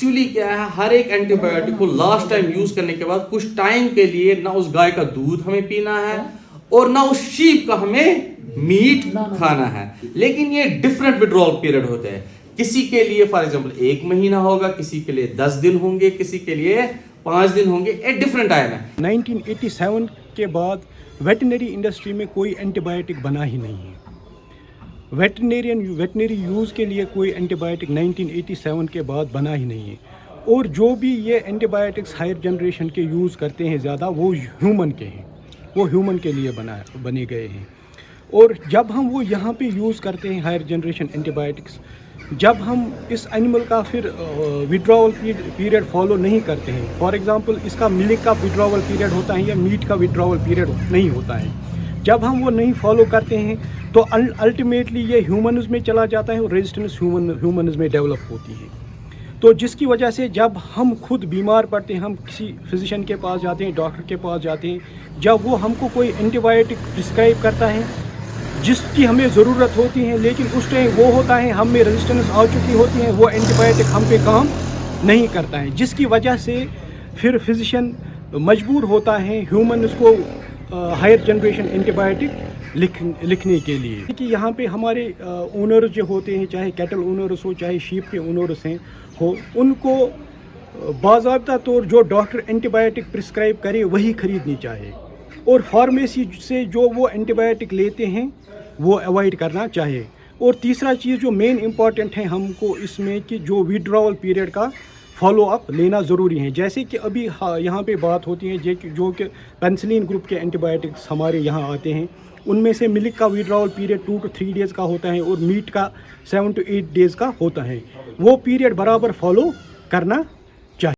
Actually کیا ہے, ہر ایک اینٹی بایوٹک کو لاسٹ ٹائم یوز کرنے کے بعد کچھ ٹائم کے لیے نہ اس گائے کا دودھ ہمیں پینا ہے اور نہ اس شیپ کا ہمیں میٹ کھانا ہے. لیکن یہ ڈفرنٹ withdrawal پیریڈ ہوتے ہیں. کسی کے لیے فار ایگزامپل 1 مہینہ ہوگا, کسی کے لیے 10 دن ہوں گے, کسی کے لیے 5 دن ہوں گے. ایک ڈفرنٹ ٹائم ہے. 1987 کے بعد ویٹنری انڈسٹری میں کوئی اینٹی بایوٹک بنا ہی نہیں ہے. ویٹنری یوز کے لیے کوئی اینٹی بایوٹک 1987 کے بعد بنا ہی نہیں ہے. اور جو بھی یہ اینٹی بایوٹکس ہائر جنریشن کے یوز کرتے ہیں زیادہ, وہ ہیومن کے ہیں, وہ ہیومن کے لیے بنے گئے ہیں. اور جب ہم وہ یہاں پہ یوز کرتے ہیں ہائر جنریشن اینٹی بایوٹکس, جب ہم اس اینیمل کا پھر وڈراول پیریڈ فالو نہیں کرتے ہیں, فار ایگزامپل اس کا ملک کا وڈراول پیریڈ ہوتا ہے یا میٹ کا وڈراول پیریڈ نہیں ہوتا ہے, جب ہم وہ نہیں فالو کرتے ہیں تو الٹیمیٹلی یہ ہیومنز میں چلا جاتا ہے اور ریزسٹنس ہیومنز میں ڈیولپ ہوتی ہے. تو جس کی وجہ سے جب ہم خود بیمار پڑتے ہیں, ہم کسی فزیشین کے پاس جاتے ہیں, ڈاکٹر کے پاس جاتے ہیں, جب وہ ہم کو کوئی اینٹی بایوٹک پرسکرائب کرتا ہے جس کی ہمیں ضرورت ہوتی ہے, لیکن اس ٹائم وہ ہوتا ہے ہم میں ریزسٹنس آ چکی ہوتی ہے, وہ اینٹی بایوٹک ہم پہ کام نہیں کرتا ہے, جس کی وجہ سے پھر فزیشین مجبور ہوتا ہے ہیومنز کو ہائر جنریشن اینٹی بایوٹک لکھنے کے لیے. کہ یہاں پہ ہمارے اونرز جو ہوتے ہیں, چاہے کیٹل اونرز ہو چاہے شیپ کے اونرز ہیں ہو, ان کو باضابطہ طور جو ڈاکٹر اینٹی بایوٹک پرسکرائب کرے وہی خریدنی چاہیے, اور فارمیسی سے جو وہ اینٹی بایوٹک لیتے ہیں وہ اوائڈ کرنا چاہیے. اور تیسرا چیز جو مین امپورٹنٹ ہے ہم کو اس میں, کہ جو وڈراول پیریڈ کا فالو اپ لینا ضروری ہے. جیسے کہ ابھی یہاں پہ بات ہوتی ہے جو کہ پینسلین گروپ کے اینٹی بایوٹکس ہمارے یہاں آتے ہیں, ان میں سے ملک کا وڈراول پیریڈ 2 to 3 days کا ہوتا ہے اور میٹ کا 7 to 8 days کا ہوتا ہے. وہ پیریڈ برابر فالو کرنا